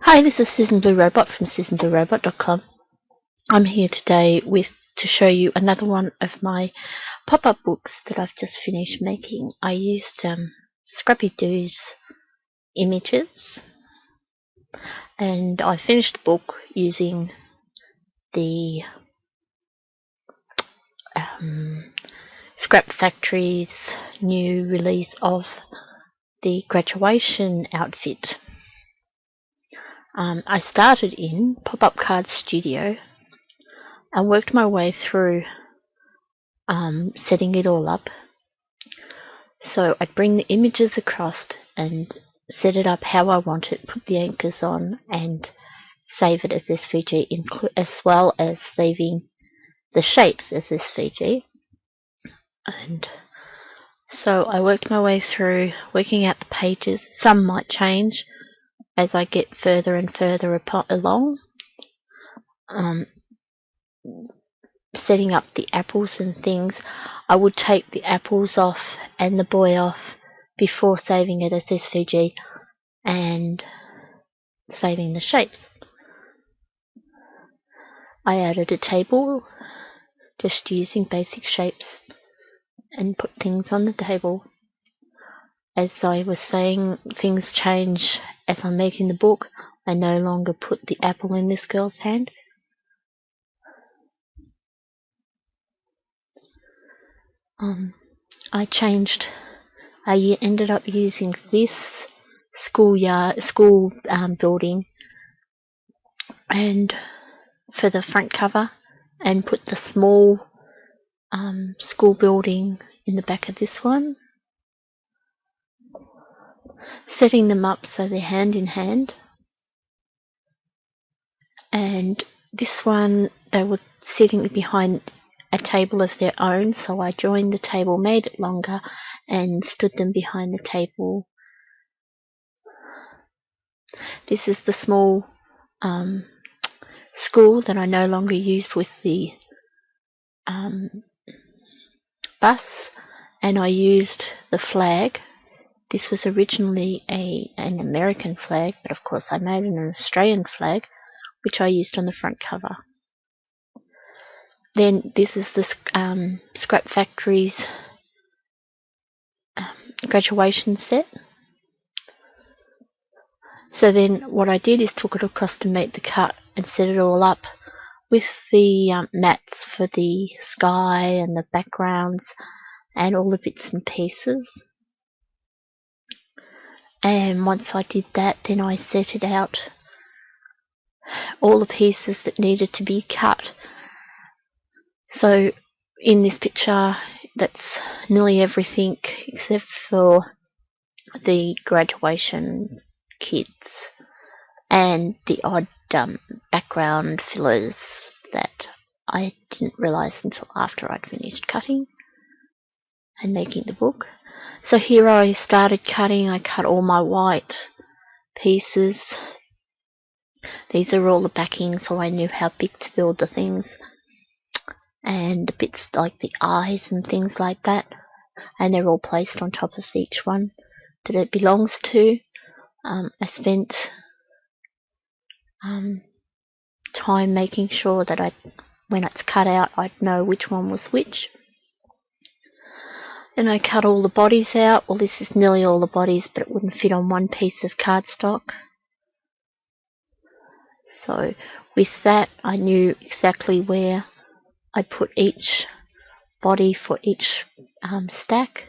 Hi, this is Susan Blue Robot from SusanBlueRobot.com. I'm here today to show you another one of my pop-up books that I've just finished making. I used Scrappy Doo's images, and I finished the book using the Scrap Factory's new release of the graduation outfit. I started in Pop-Up Card Studio and worked my way through setting it all up. So I'd bring the images across and set it up how I want it, put the anchors on and save it as SVG, as well as saving the shapes as SVG. And so I worked my way through working out the pages. Some might change as I get further and further along. Setting up the apples and things, I would take the apples off and the boy off before saving it as SVG and saving the shapes. I added a table just using basic shapes and put things on the table. As I was saying, things change as I'm making the book. I no longer put the apple in this girl's hand. I ended up using this school building and for the front cover, and put the small school building in the back of this one, setting them up so they're hand in hand. And this one, they were sitting behind a table of their own, so I joined the table, made it longer, and stood them behind the table. This is the small school that I no longer used with the bus, and I used the flag. This was originally an American flag, but of course I made an Australian flag, which I used on the front cover. Then this is the Scrap Factory's graduation set. So then what I did is took it across to make the cut and set it all up with the mats for the sky and the backgrounds and all the bits and pieces. And once I did that, then I set it out, all the pieces that needed to be cut. So in this picture, that's nearly everything except for the graduation kids and the odd background fillers that I didn't realise until after I'd finished cutting and making the book. So here I started cutting. I cut all my white pieces. These are all the backing, so I knew how big to build the things, and the bits like the eyes and things like that, and they're all placed on top of each one that it belongs to. I spent time making sure that when it's cut out, I'd know which one was which. And I cut all the bodies out. Well, this is nearly all the bodies, but it wouldn't fit on one piece of cardstock. So with that, I knew exactly where I'd put each body for each stack.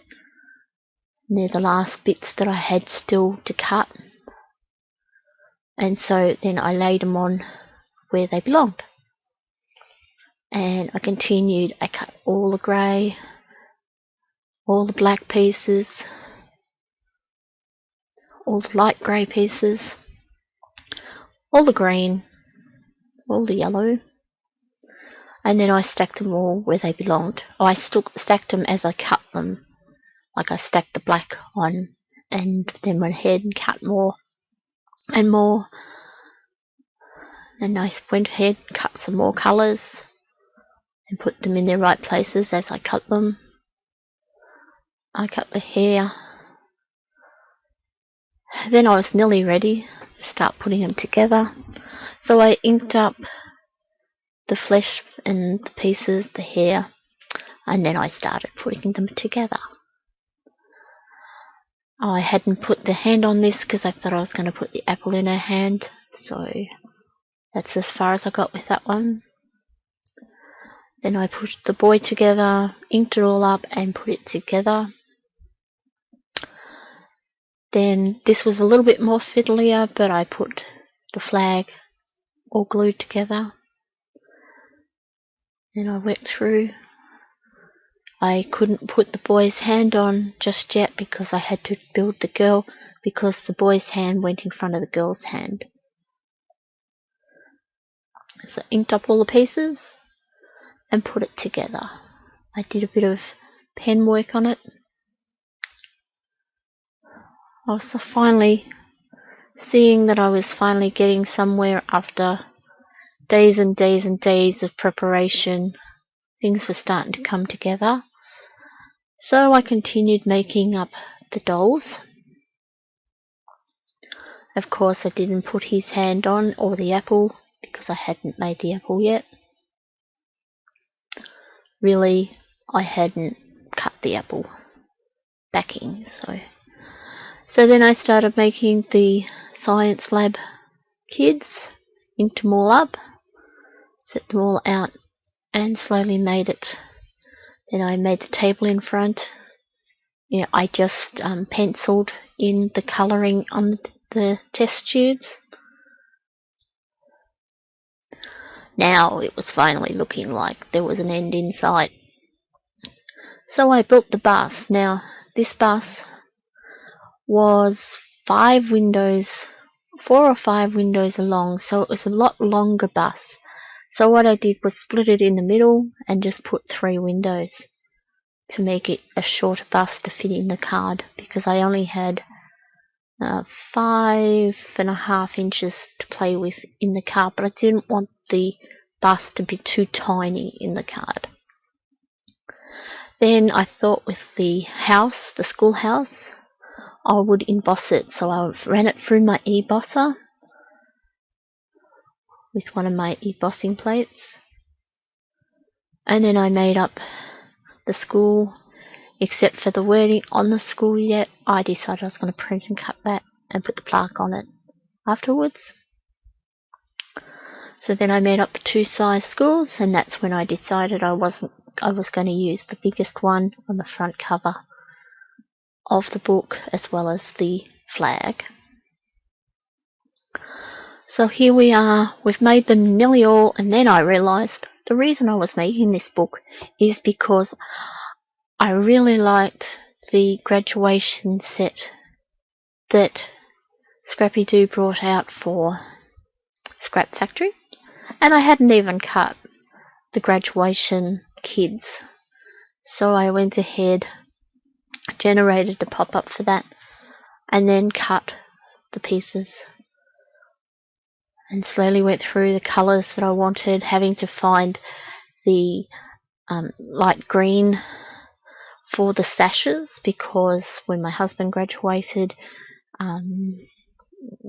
And they're the last bits that I had still to cut. And so then I laid them on where they belonged. And I continued. I cut all the grey, all the black pieces, all the light grey pieces, all the green, all the yellow, and then I stacked them all where they belonged. I still stacked them as I cut them, like I stacked the black on and then went ahead and cut more and more. And I went ahead and cut some more colours and put them in their right places as I cut them. I cut the hair. Then I was nearly ready. start putting them together. So I inked up the flesh and the pieces, the hair, and then I started putting them together. I hadn't put the hand on this because I thought I was going to put the apple in her hand, so that's as far as I got with that one. Then I put the boy together, inked it all up and put it together. Then this was a little bit more fiddlier, but I put the flag all glued together. Then I went through. I couldn't put the boy's hand on just yet because I had to build the girl, because the boy's hand went in front of the girl's hand. So I inked up all the pieces and put it together. I did a bit of pen work on it. I was finally seeing that I was finally getting somewhere after days and days and days of preparation. Things were starting to come together. So I continued making up the dolls. Of course, I didn't put his hand on or the apple because I hadn't made the apple yet. Really, I hadn't cut the apple backing, so then I started making the science lab kids, inked them all up, set them all out, and slowly made it. Then I made the table in front. I just penciled in the colouring on the test tubes. Now it was finally looking like there was an end in sight. So I built the bus. Now this bus was 4 or 5 windows long, so it was a lot longer bus. So what I did was split it in the middle and just put 3 windows to make it a shorter bus to fit in the card, because I only had 5.5 inches to play with in the card, but I didn't want the bus to be too tiny in the card. Then I thought with the house, the schoolhouse, I would emboss it, so I ran it through my embosser with one of my embossing plates, and then I made up the school. Except for the wording on the school yet, I decided I was going to print and cut that and put the plaque on it afterwards. So then I made up the 2 size schools, and that's when I decided I was going to use the biggest one on the front cover of the book as well as the flag. So here we are, we've made them nearly all, and then I realised the reason I was making this book is because I really liked the graduation set that Scrappy Doo brought out for Scrap Factory, and I hadn't even cut the graduation kids. So I went ahead, generated the pop-up for that, and then cut the pieces and slowly went through the colours that I wanted, having to find the light green for the sashes, because when my husband graduated,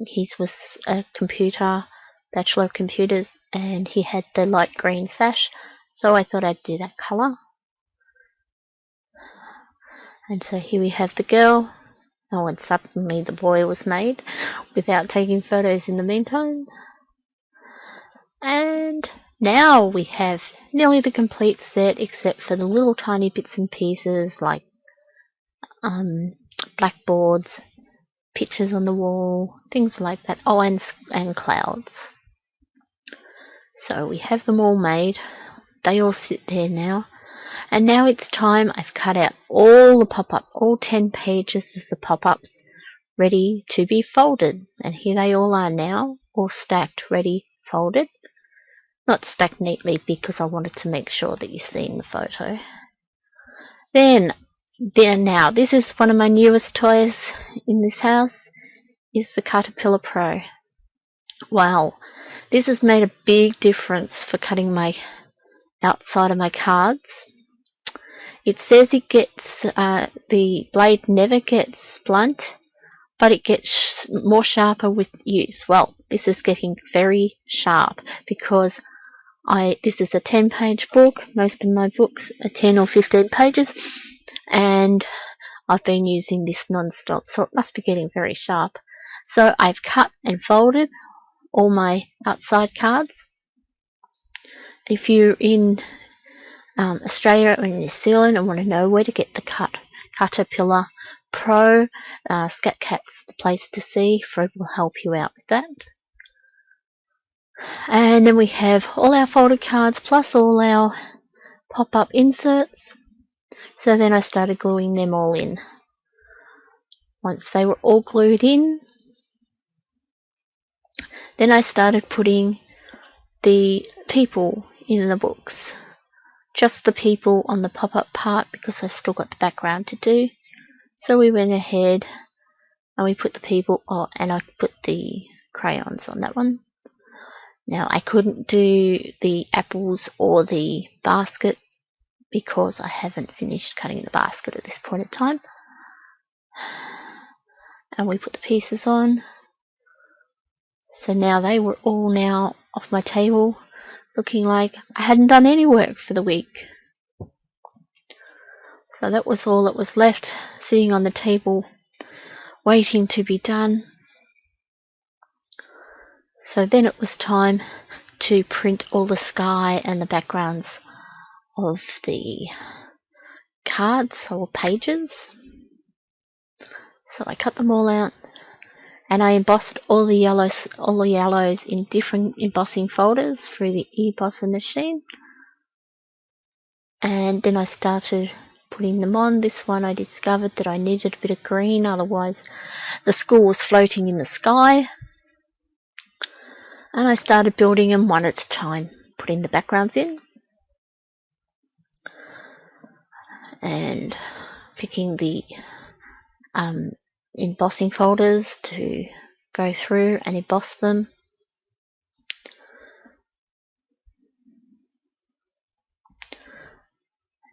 his was a Bachelor of Computers, and he had the light green sash, so I thought I'd do that colour. And so here we have the girl. Oh, and suddenly the boy was made without taking photos in the meantime. And now we have nearly the complete set, except for the little tiny bits and pieces like blackboards, pictures on the wall, things like that. Oh, and clouds. So we have them all made. They all sit there now. And now it's time. I've cut out all the pop-up, all 10 pages of the pop-ups, ready to be folded. And here they all are now, all stacked, ready, folded. Not stacked neatly because I wanted to make sure that you see in the photo. Then now, this is one of my newest toys in this house, is the Caterpillar Pro. Wow, this has made a big difference for cutting my outside of my cards. It says it gets, the blade never gets blunt but it gets more sharper with use. Well, this is getting very sharp because this is a 10-page book. Most of my books are 10 or 15 pages, and I've been using this non-stop, so it must be getting very sharp. So I've cut and folded all my outside cards. If you're in Australia or New Zealand and want to know where to get the Caterpillar Pro, ScatCat's the place to see. Fred will help you out with that. And then we have all our folded cards plus all our pop-up inserts. So then I started gluing them all in. Once they were all glued in, then I started putting the people in the books. Just the people on the pop-up part because I've still got the background to do. So we went ahead and we put the people, and I put the crayons on that one. Now I couldn't do the apples or the basket because I haven't finished cutting the basket at this point in time. And we put the pieces on. So now they were all now off my table, looking like I hadn't done any work for the week. So that was all that was left, sitting on the table, waiting to be done. So then it was time to print all the sky and the backgrounds of the cards or pages. So I cut them all out, and I embossed all the yellows in different embossing folders through the embosser machine. And then I started putting them on. This one I discovered that I needed a bit of green, otherwise the school was floating in the sky. And I started building them one at a time, putting the backgrounds in and picking the embossing folders to go through and emboss them.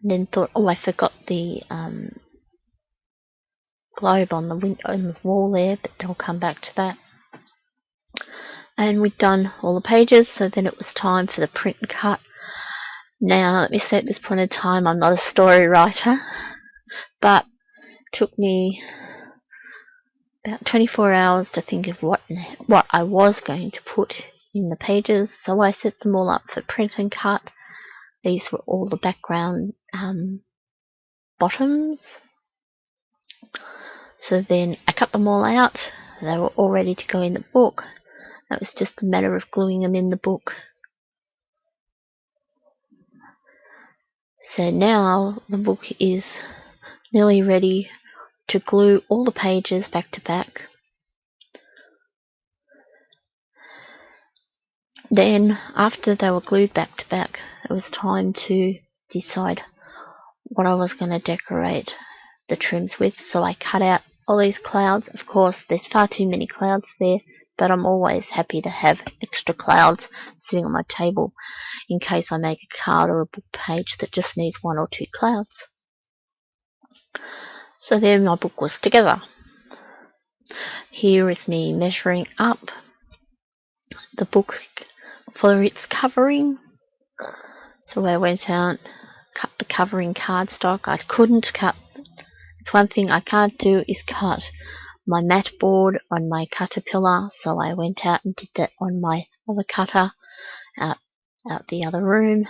And then thought, oh, I forgot the globe on the wall there, but I'll come back to that. And we'd done all the pages, so then it was time for the print and cut. Now, let me say at this point in time, I'm not a story writer, but it took me about 24 hours to think of what I was going to put in the pages, so I set them all up for print and cut. These were all the background bottoms. So then I cut them all out. They were all ready to go in the book. That was just a matter of gluing them in the book. So now the book is nearly ready to glue all the pages back to back. Then, after they were glued back to back, it was time to decide what I was going to decorate the trims with. So I cut out all these clouds. Of course, there's far too many clouds there, but I'm always happy to have extra clouds sitting on my table in case I make a card or a book page that just needs 1 or 2 clouds. So there my book was together. Here is me measuring up the book for its covering. So I went out, cut the covering cardstock. I couldn't cut, it's one thing I can't do is cut my mat board on my Caterpillar, so I went out and did that on my other cutter out the other room.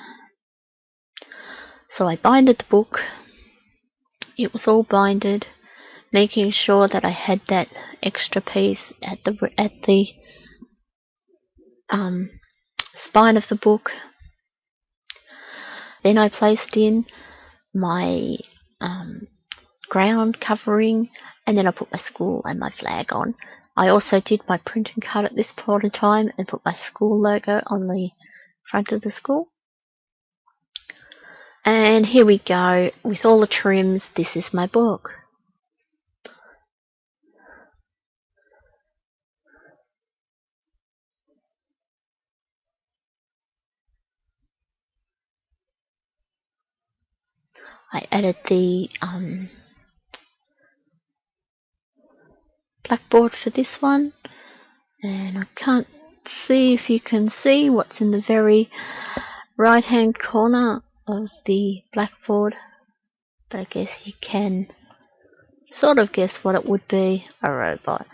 So I binded the book. It was all binded, making sure that I had that extra piece at the spine of the book. Then I placed in my ground covering, and then I put my school and my flag on. I also did my print and cut at this point in time and put my school logo on the front of the school. And here we go with all the trims. This is my book. I added the blackboard for this one, and I can't see if you can see what's in the very right hand corner of the blackboard, but I guess you can sort of guess what it would be: a robot.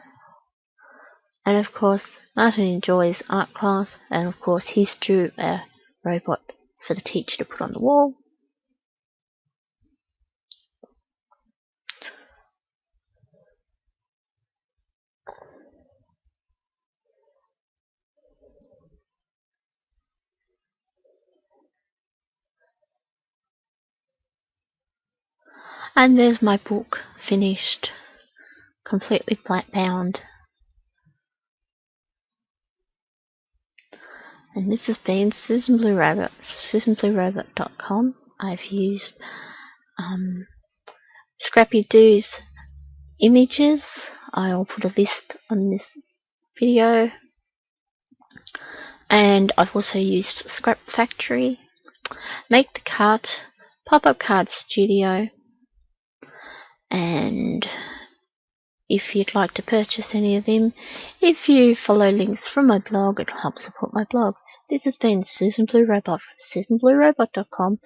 And of course Martin enjoys art class, and of course he's drew a robot for the teacher to put on the wall. And there's my book, finished, completely bound. And this has been Susan Blue Rabbit, SusanBlueRabbit.com. I've used Scrappy Doo's images. I'll put a list on this video. And I've also used Scrap Factory, Make the Cut, Pop-Up Card Studio, and if you'd like to purchase any of them, if you follow links from my blog, it'll help support my blog. This has been Susan Blue Robot from SusanBlueRobot.com.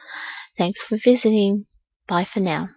Thanks for visiting. Bye for now.